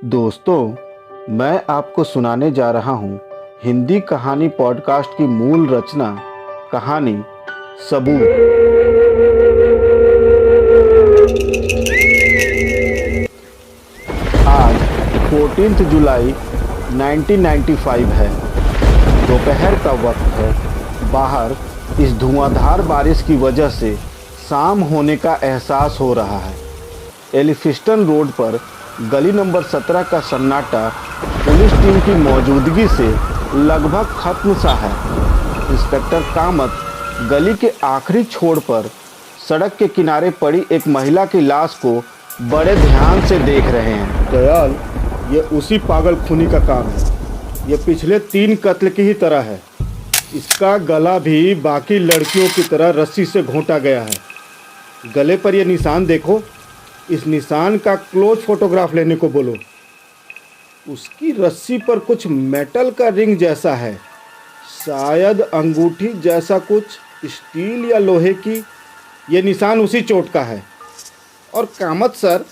दोस्तों, मैं आपको सुनाने जा रहा हूँ हिंदी कहानी पॉडकास्ट की मूल रचना कहानी सबूत। आज 14 जुलाई 1995 है। दोपहर का वक्त है। बाहर इस धुआंधार बारिश की वजह से शाम होने का एहसास हो रहा है। एलिफिस्टन रोड पर गली नंबर 17 का सन्नाटा पुलिस टीम की मौजूदगी से लगभग खत्म सा है। इंस्पेक्टर कामत गली के आखिरी छोर पर सड़क के किनारे पड़ी एक महिला की लाश को बड़े ध्यान से देख रहे हैं। दयाल, ये उसी पागल खूनी का काम है। ये पिछले 3 कत्ल की ही तरह है। इसका गला भी बाकी लड़कियों की तरह रस्सी से घोंटा गया है। गले पर यह निशान देखो। इस निशान का क्लोज फोटोग्राफ लेने को बोलो। उसकी रस्सी पर कुछ मेटल का रिंग जैसा है, शायद अंगूठी जैसा कुछ, स्टील या लोहे की। ये निशान उसी चोट का है। और कामत सर,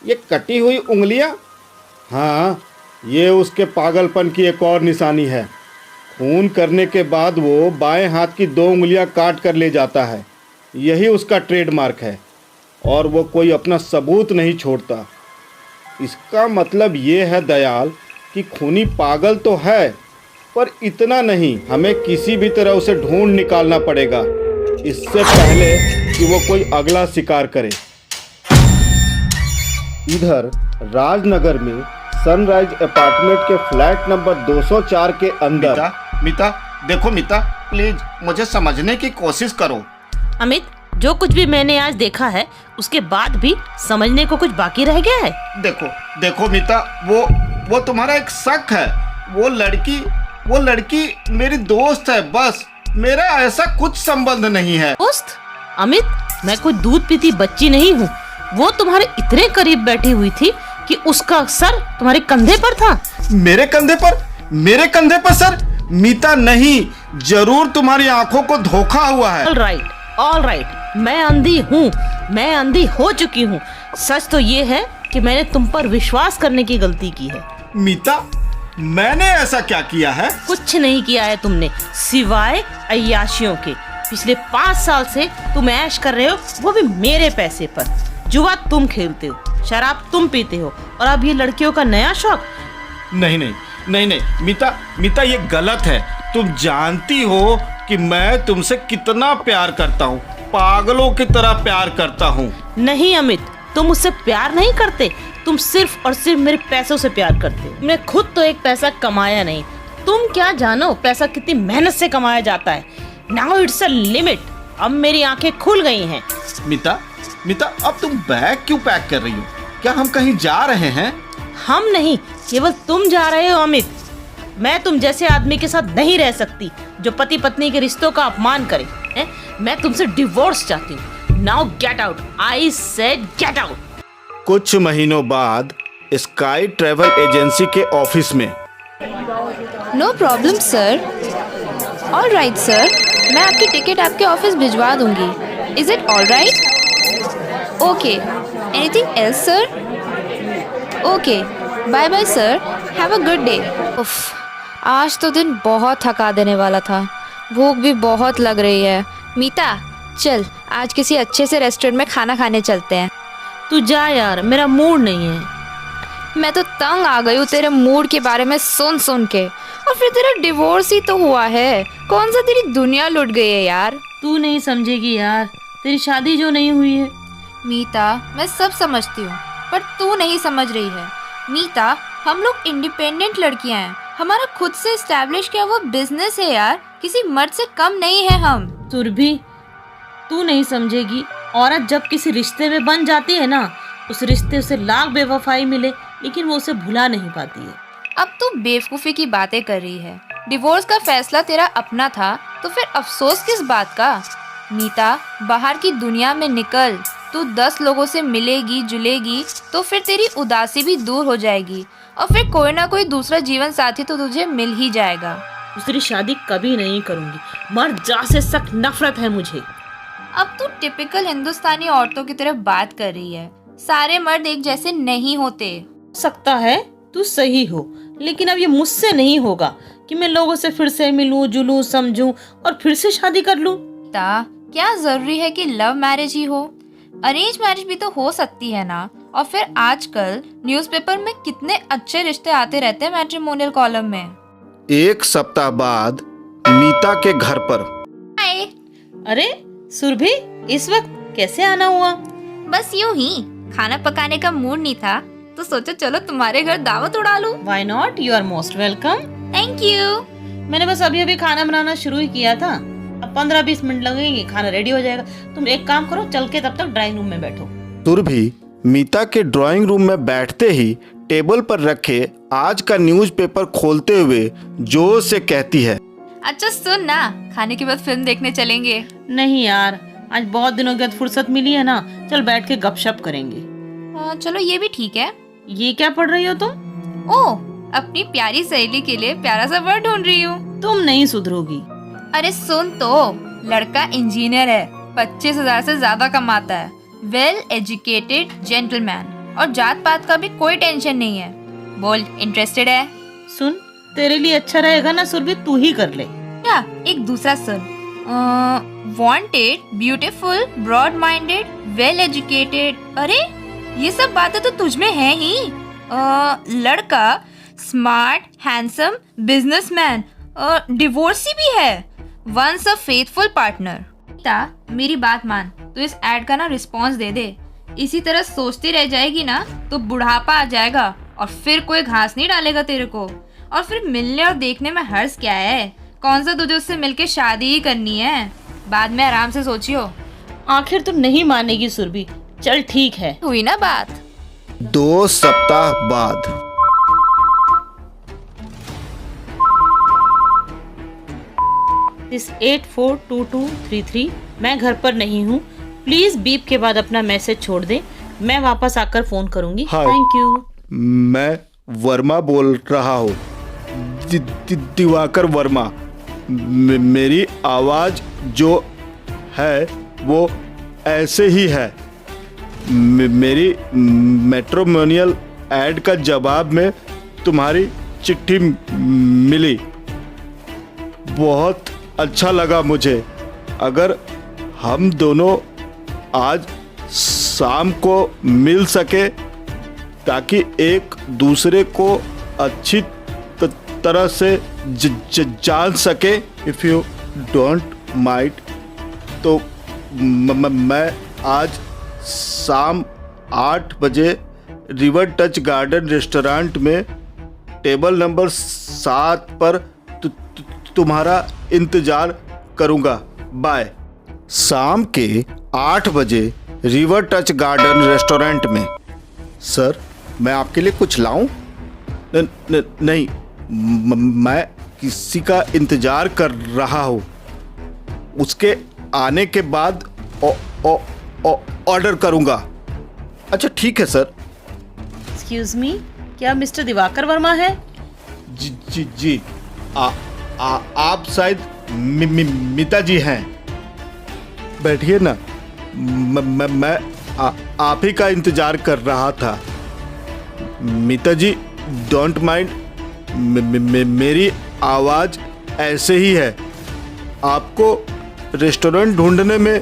ये कटी हुई उंगलियां? हाँ, ये उसके पागलपन की एक और निशानी है। खून करने के बाद वो बाएं हाथ की 2 उंगलियां काट कर ले जाता है। यही उसका ट्रेडमार्क है और वो कोई अपना सबूत नहीं छोड़ता। इसका मतलब ये है दयाल कि खूनी पागल तो है, पर इतना नहीं। हमें किसी भी तरह उसे ढूंढ निकालना पड़ेगा, इससे पहले कि वो कोई अगला शिकार करे। इधर राजनगर में सनराइज अपार्टमेंट के फ्लैट नंबर 204 के अंदर। मीता, देखो मीता, प्लीज मुझे समझने की कोशिश करो। अमित, जो कुछ भी मैंने आज देखा है उसके बाद भी समझने को कुछ बाकी रह गया है। देखो मीता, वो तुम्हारा एक शक है। वो लड़की मेरी दोस्त है, बस। मेरा ऐसा कुछ संबंध नहीं है। दोस्त? अमित, मैं कोई दूध पीती बच्ची नहीं हूँ। वो तुम्हारे इतने करीब बैठी हुई थी कि उसका सर तुम्हारे कंधे पर था। मेरे कंधे पर सर? मीता नहीं, जरूर तुम्हारी आंखों को धोखा हुआ है। ऑल राइट, मैं अंधी हो चुकी हूँ। सच तो ये है कि मैंने तुम पर विश्वास करने की गलती की है। मीता, मैंने ऐसा क्या किया है? कुछ नहीं किया है तुमने, सिवाय अय्याशियों के। पिछले 5 साल से तुम ऐश कर रहे हो, वो भी मेरे पैसे पर। जुआ तुम खेलते हो, शराब तुम पीते हो, और अब ये लड़कियों का नया शौक। नहीं मीता, ये गलत है। तुम जानती हो कि मैं तुमसे कितना प्यार करता हूँ, पागलों की तरह प्यार करता हूँ। नहीं अमित, तुम मुझसे प्यार नहीं करते। तुम सिर्फ और सिर्फ मेरे पैसों से प्यार करते हो। तुमने खुद तो एक पैसा कमाया नहीं। तुम क्या जानो पैसा कितनी मेहनत से कमाया जाता है। Now it's a limit. अब मेरी आंखें खुल गई हैं। मीता, अब तुम बैग क्यों पैक कर रही हो? क्या हम कहीं जा रहे हैं? हम नहीं, केवल तुम जा रहे हो अमित। मैं तुम जैसे आदमी के साथ नहीं रह सकती जो पति पत्नी के रिश्तों का अपमान करे। मैं तुमसे डिवोर्स चाहती हूँ। Now get out, I said get out. कुछ महीनों बाद स्काई ट्रैवल एजेंसी के ऑफिस में। No problem sir. All right sir, मैं आपकी टिकट आपके ऑफिस भिजवा दूंगी। Is it all right? Okay, anything else sir? Okay, bye bye sir, have a good day. उफ, आज तो दिन बहुत थका देने वाला था। भूख भी बहुत लग रही है। मीता, चल आज किसी अच्छे से रेस्टोरेंट में खाना खाने चलते हैं। तू जा यार, मेरा मूड नहीं है। मैं तो तंग आ गई हूँ तेरे मूड के बारे में सुन के। और फिर तेरा डिवोर्स ही तो हुआ है। कौन सा तेरी दुनिया लुट गई है यार। तू नहीं समझेगी यार, तेरी शादी जो नहीं हुई है। मीता, मैं सब समझती हूँ, पर तू नहीं समझ रही है। मीता, हम लोग इंडिपेंडेंट लड़कियां हैं। हमारा खुद से एस्टैब्लिश किया वो बिजनेस है यार। किसी मर्द से कम नहीं है हम। सुरभि, तू नहीं समझेगी। औरत जब किसी रिश्ते में बन जाती है ना, उस रिश्ते से लाख बेवफाई मिले लेकिन वो उसे भुला नहीं पाती है। अब तू बेवकूफ़ी की बातें कर रही है। डिवोर्स का फैसला तेरा अपना था, तो फिर अफसोस किस बात का। मीता, बाहर की दुनिया में निकल। तू 10 लोगों से मिलेगी जुलेगी तो फिर तेरी उदासी भी दूर हो जाएगी, और फिर कोई ना कोई दूसरा जीवन साथी तो तुझे मिल ही जाएगा। दूसरी शादी कभी नहीं करूंगी। मर्द जा से सख्त नफरत है मुझे। अब तू टिपिकल हिंदुस्तानी औरतों की तरफ बात कर रही है। सारे मर्द एक जैसे नहीं होते। सकता है, तू सही हो, लेकिन अब ये मुझसे नहीं होगा कि मैं लोगों से फिर से मिलूं, जुलूं, समझूं और फिर से शादी कर लूं। ता क्या जरूरी है कि लव मैरिज ही हो? अरेंज मैरिज भी तो हो सकती है ना। और फिर आजकल न्यूज़पेपर में कितने अच्छे रिश्ते आते रहते हैं मैट्रिमोनियल कॉलम में। एक सप्ताह बाद मीता के घर पर। हाय। अरे सुरभि, इस वक्त कैसे आना हुआ? बस यूं ही, खाना पकाने का मूड नहीं था तो सोचा चलो तुम्हारे घर दावत उड़ा लूं। Why not? You are most welcome. Thank you. मैंने बस अभी अभी खाना बनाना शुरू ही किया था। अब 15-20 मिनट लगेंगे, खाना रेडी हो जाएगा। तुम एक काम करो, चल के तब तक ड्राइंग रूम में बैठो। सुरभि मीता के ड्राइंग रूम में बैठते ही टेबल पर रखे आज का न्यूज़पेपर खोलते हुए जोर से कहती है, अच्छा सुन ना, खाने के बाद फिल्म देखने चलेंगे। नहीं यार, आज बहुत दिनों के बाद फुर्सत मिली है ना, चल बैठ के गपशप करेंगे। चलो ये भी ठीक है। ये क्या पढ़ रही हो तुम? ओह, अपनी प्यारी सहेली के लिए प्यारा सा वर्ड ढूंढ रही हूँ। तुम नहीं सुधरोगी। अरे सुन तो, लड़का इंजीनियर है, 25,000 से ज्यादा कमाता है, वेल एजुकेटेड जेंटलमैन, और जात पात का भी कोई टेंशन नहीं है। बोल, इंटरेस्टेड है? सुन, तेरे लिए अच्छा रहेगा ना सुरभि, तू ही कर ले। क्या एक दूसरा सुन, wanted, beautiful, broad minded, well educated. अरे ये सब बातें तो तुझ में है ही। लड़का स्मार्ट, हैंडसम, बिजनेसमैन, डिवोर्सी भी है, वंस अ फेथफुल पार्टनर। मेरी बात मान, तो इस ऐड का ना रिस्पॉन्स दे दे। इसी तरह सोचती रह जाएगी ना तो बुढ़ापा आ जाएगा और फिर कोई घास नहीं डालेगा तेरे को। और फिर मिलने और देखने में हर्ज क्या है? कौन सा तुझे उससे मिलके शादी ही करनी है? बाद में आराम से सोचियो। आखिर तू नहीं मानेगी सुरभि। चल ठीक है। हुई ना बात। 2 सप्ताह बाद। इस 842233 मैं घर पर नहीं हूँ। प्लीज बीप के बाद अपना मैसेज छोड़ दे, मैं वापस आकर फोन करूंगी। हाय। Thank you. मैं वर्मा बोल रहा हूँ, दिवाकर वर्मा। मेरी आवाज़ जो है वो ऐसे ही है। मेरी मैट्रिमोनियल ऐड का जवाब में तुम्हारी चिट्ठी मिली, बहुत अच्छा लगा मुझे। अगर हम दोनों आज शाम को मिल सके ताकि एक दूसरे को अच्छी तरह से जान सके, इफ़ यू डोंट माइंड, तो मैं आज शाम 8 बजे रिवर टच गार्डन रेस्टोरेंट में टेबल नंबर 7 पर तुम्हारा इंतज़ार करूँगा। बाय। शाम के 8 बजे रिवर टच गार्डन रेस्टोरेंट में। सर, मैं आपके लिए कुछ लाऊं? नहीं, मैं किसी का इंतज़ार कर रहा हूँ, उसके आने के बाद ऑर्डर करूँगा। अच्छा ठीक है सर। एक्सक्यूज मी, क्या मिस्टर दिवाकर वर्मा है? जी जी जी। आप शायद मीता जी हैं। बैठिए ना, मैं आप ही का इंतज़ार कर रहा था। मीता जी, डोंट माइंड, मेरी आवाज़ ऐसे ही है। आपको रेस्टोरेंट ढूंढने में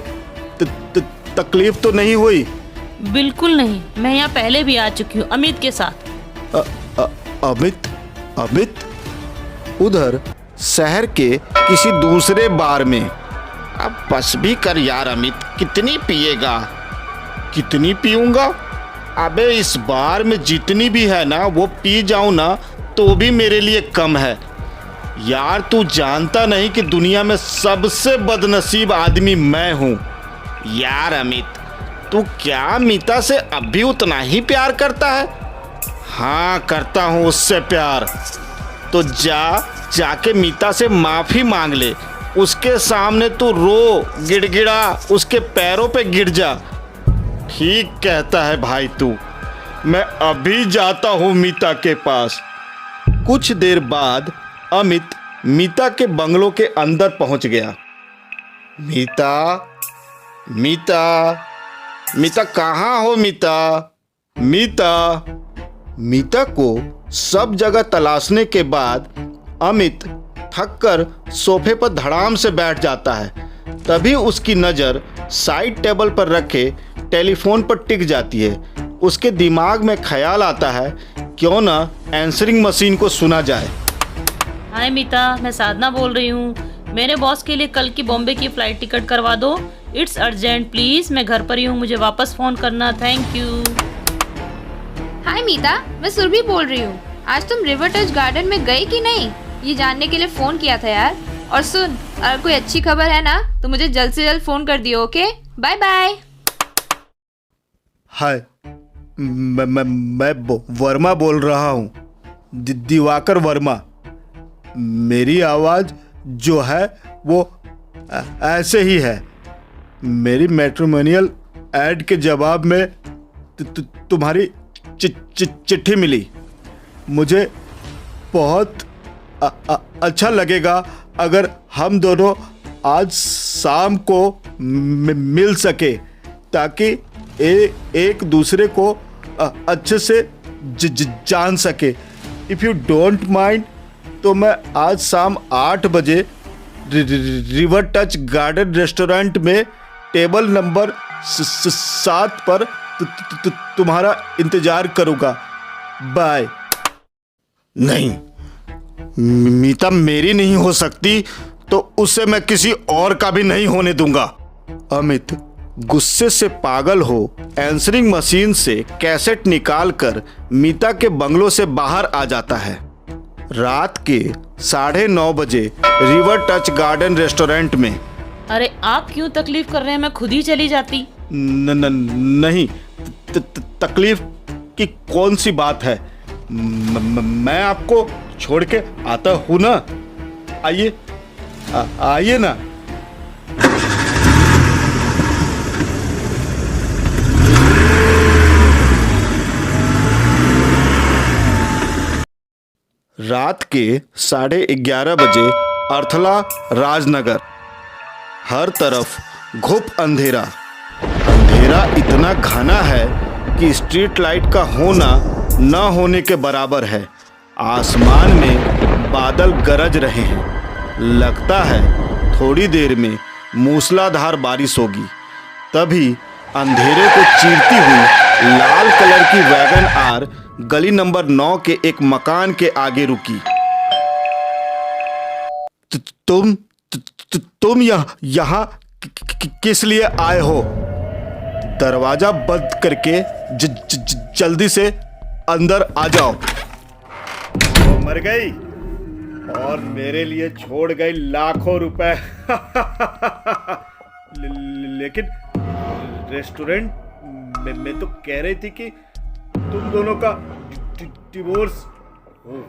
तकलीफ तो नहीं हुई? बिल्कुल नहीं, मैं यहाँ पहले भी आ चुकी हूँ अमित के साथ। अमित उधर शहर के किसी दूसरे बार में। अब बस भी कर यार अमित, कितनी पिएगा? कितनी पीऊंगा? अबे इस बार में जितनी भी है ना वो पी जाऊं ना तो भी मेरे लिए कम है यार। तू जानता नहीं कि दुनिया में सबसे बदनसीब आदमी मैं हूं यार। अमित, तू क्या मीता से अब भी उतना ही प्यार करता है? हाँ करता हूँ उससे प्यार। तो जाके मीता से माफ़ी मांग ले। उसके सामने तू रो, गिड़गिड़ा, उसके पैरों पे गिर जा। ठीक कहता है भाई तू। मैं अभी जाता हूँ मीता के पास। कुछ देर बाद अमित मीता के बंगलों के अंदर पहुंच गया। मीता, मीता, मीता कहाँ हो? मीता, मीता, मीता को सब जगह तलाशने के बाद अमित थककर सोफे पर धड़ाम से बैठ जाता है। तभी उसकी नज़र साइड टेबल पर रखे टेलीफोन पर टिक जाती है। उसके दिमाग में ख्याल आता है क्यों ना आंसरिंग मशीन को सुना जाए। हाय मीता, मैं साधना बोल रही हूँ। मेरे बॉस के लिए कल की बॉम्बे की फ्लाइट टिकट करवा दो। It's urgent please. मैं घर पर ही हूँ, मुझे वापस फोन करना। Thank you. हाय मीता, मैं सुरभि बोल रही हूँ। आज तुम रिवर टच गार्डन में गई कि नहीं, ये जानने के लिए फोन किया था यार। और सुन, अगर कोई अच्छी खबर है ना तो मुझे जल्द से जल्द फोन कर दियो। Okay, bye bye. हाय, मैं वर्मा बोल रहा हूँ, दिवाकर वर्मा। मेरी आवाज़ जो है वो ऐसे ही है। मेरी मैट्रिमोनियल ऐड के जवाब में तुम्हारी चिट्ठी मिली। मुझे बहुत अच्छा लगेगा अगर हम दोनों आज शाम को मिल सके, ताकि एक दूसरे को अच्छे से जान सके। इफ़ यू डोंट माइंड तो मैं आज शाम 8 बजे रिवर टच गार्डन रेस्टोरेंट में टेबल नंबर 7 पर तुम्हारा इंतजार करूँगा। बाय। नहीं, मीता मेरी नहीं हो सकती तो उससे मैं किसी और का भी नहीं होने दूंगा। अमित गुस्से से पागल हो आंसरिंग मशीन से कैसेट निकालकर मीता के बंगलों से बाहर आ जाता है। रात के 9:30 बजे रिवर टच गार्डन रेस्टोरेंट में। अरे आप क्यों तकलीफ कर रहे हैं, मैं खुद ही चली जाती। नहीं, तकलीफ की कौन सी बात है। मैं आपको छोड़ के आता हूँ ना। आइए आइए ना। रात के 11:30 बजे अर्थला राजनगर। हर तरफ घुप अंधेरा। अंधेरा इतना घना है कि स्ट्रीट लाइट का होना न होने के बराबर है। आसमान में बादल गरज रहे हैं। लगता है थोड़ी देर में मूसलाधार बारिश होगी। तभी अंधेरे को चीरती हुई लाल कलर की वैगन आर गली नंबर 9 के एक मकान के आगे रुकी। तुम यहाँ किस लिए आए हो? दरवाजा बंद करके जल्दी से अंदर आ जाओ। वो मर गई और मेरे लिए छोड़ गई लाखों रुपए। लेकिन रेस्टोरेंट में तो कह रही थी कि तुम दोनों का डिवोर्स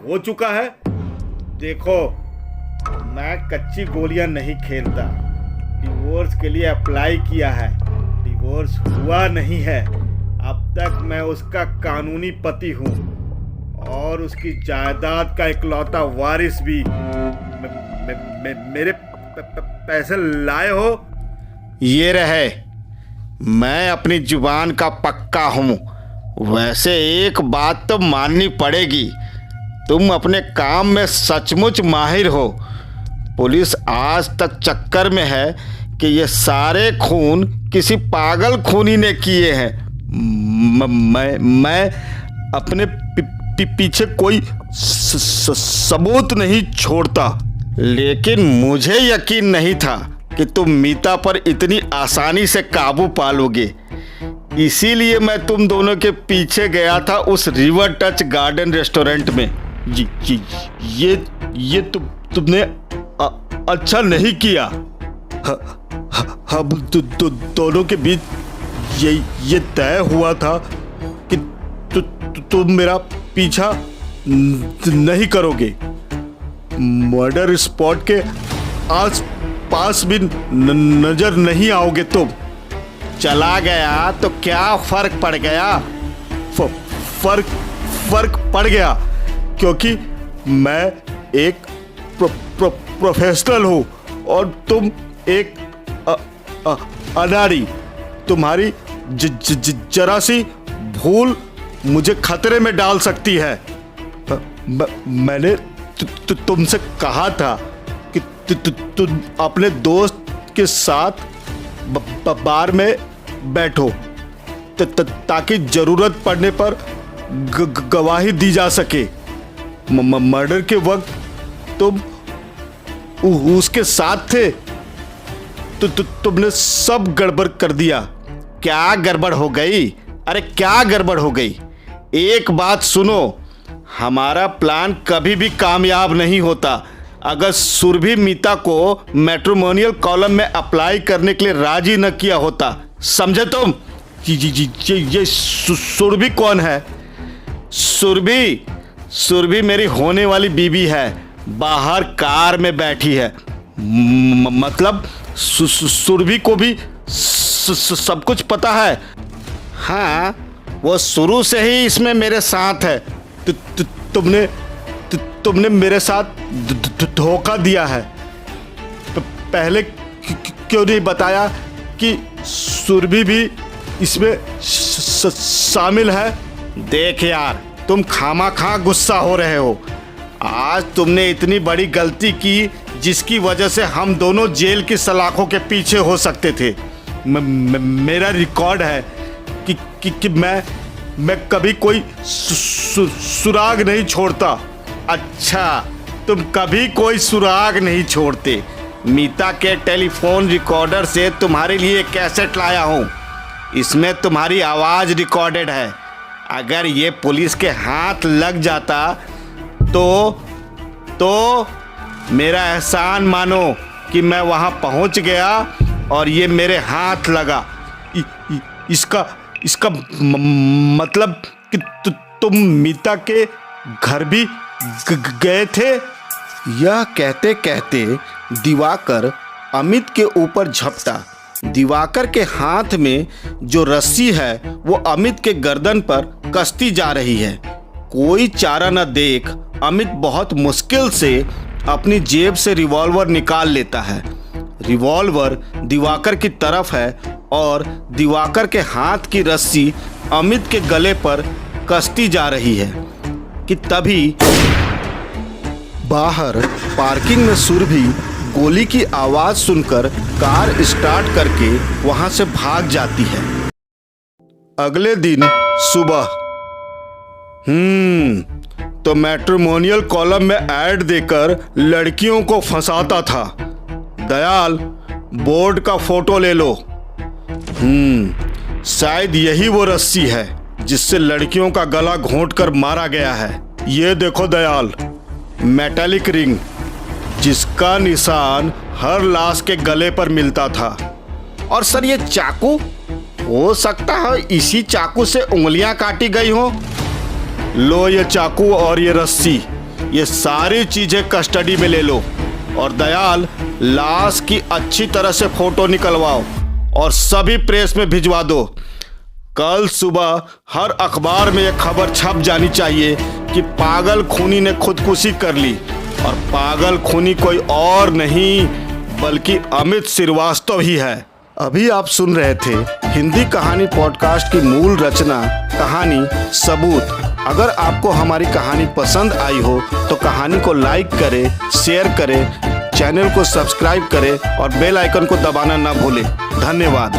हो चुका है। देखो, मैं कच्ची गोलियां नहीं खेलता। डिवोर्स के लिए अप्लाई किया है, डिवोर्स हुआ नहीं है। अब तक मैं उसका कानूनी पति हूँ और उसकी जायदाद का इकलौता वारिस भी। मेरे पैसे लाए हो? ये रहे। मैं अपनी जुबान का पक्का हूँ। वैसे एक बात तो माननी पड़ेगी, तुम अपने काम में सचमुच माहिर हो। पुलिस आज तक चक्कर में है कि ये सारे खून किसी पागल खूनी ने किए हैं। मैं अपने पीछे कोई सबूत नहीं छोड़ता। लेकिन मुझे यकीन नहीं था कि तुम मीता पर इतनी आसानी से काबू पा लोगे। इसीलिए मैं तुम दोनों के पीछे गया था उस रिवर टच गार्डन रेस्टोरेंट में। ये तुमने अच्छा नहीं किया। हम दोनों के बीच ये तय हुआ था कि तुम मेरा पीछा नहीं करोगे। मर्डर स्पॉट के आस पास भी नजर नहीं आओगे तुम। चला गया तो क्या फर्क पड़ गया? फर्क पड़ गया क्योंकि मैं एक प्रोफेशनल हूँ और तुम एक अनाड़ी। तुम्हारी जरा सी भूल मुझे खतरे में डाल सकती है। मैंने तुमसे कहा था कि तुम अपने दोस्त के साथ बार में बैठो ताकि जरूरत पड़ने पर गवाही दी जा सके। मर्डर के वक्त तुम उसके साथ थे तो तुमने सब गड़बड़ कर दिया। क्या गड़बड़ हो गई? अरे क्या गड़बड़ हो गई? एक बात सुनो, हमारा प्लान कभी भी कामयाब नहीं होता अगर सुरभि मीता को मैट्रिमोनियल कॉलम में अप्लाई करने के लिए राजी न किया होता। समझे तुम? ये सुरभि कौन है? सुरभि मेरी होने वाली बीवी है, बाहर कार में बैठी है। मतलब सुरभि को भी सब कुछ पता है। हाँ, वो शुरू से ही इसमें मेरे साथ है। तुमने मेरे साथ धोखा दिया है। पहले क्यों नहीं बताया कि सुरभि भी इसमें शामिल है? देख यार, तुम खामाखा गुस्सा हो रहे हो। आज तुमने इतनी बड़ी गलती की जिसकी वजह से हम दोनों जेल की सलाखों के पीछे हो सकते थे। मेरा रिकॉर्ड है कि मैं कभी कोई सुराग नहीं छोड़ता। अच्छा, तुम कभी कोई सुराग नहीं छोड़ते। मीता के टेलीफोन रिकॉर्डर से तुम्हारे लिए कैसेट लाया हूँ, इसमें तुम्हारी आवाज़ रिकॉर्डेड है। अगर ये पुलिस के हाथ लग जाता तो मेरा एहसान मानो कि मैं वहाँ पहुँच गया और ये मेरे हाथ लगा। इसका मतलब कि तुम मीता के घर भी गए थे? यह कहते कहते दिवाकर अमित के ऊपर झपटा। दिवाकर के हाथ में जो रस्सी है वो अमित के गर्दन पर कसती जा रही है। कोई चारा न देख अमित बहुत मुश्किल से अपनी जेब से रिवॉल्वर निकाल लेता है। रिवॉल्वर दिवाकर की तरफ है और दिवाकर के हाथ की रस्सी अमित के गले पर कसती जा रही है कि तभी बाहर पार्किंग में सुरभि गोली की आवाज सुनकर कार स्टार्ट करके वहां से भाग जाती है। अगले दिन सुबह तो मैट्रिमोनियल कॉलम में ऐड देकर लड़कियों को फंसाता था। दयाल, बोर्ड का फोटो ले लो। शायद यही वो रस्सी है जिससे लड़कियों का गला घोंटकर मारा गया है। ये देखो दयाल, मेटालिक रिंग जिसका निशान हर लाश के गले पर मिलता था। और सर, ये चाकू हो सकता है इसी चाकू से उंगलियां काटी गई हो। लो ये चाकू और ये रस्सी, ये सारी चीजें कस्टडी में ले लो। और दयाल, लाश की अच्छी तरह से फोटो निकलवाओ और सभी प्रेस में भिजवा दो। कल सुबह हर अखबार में यह खबर छप जानी चाहिए कि पागल खूनी ने खुदकुशी कर ली। और पागल खूनी कोई और नहीं बल्कि अमित श्रीवास्तव ही है। अभी आप सुन रहे थे हिंदी कहानी पॉडकास्ट की मूल रचना कहानी सबूत। अगर आपको हमारी कहानी पसंद आई हो तो कहानी को लाइक करें, शेयर करें, चैनल को सब्सक्राइब करें और बेल आइकन को दबाना ना भूलें। धन्यवाद।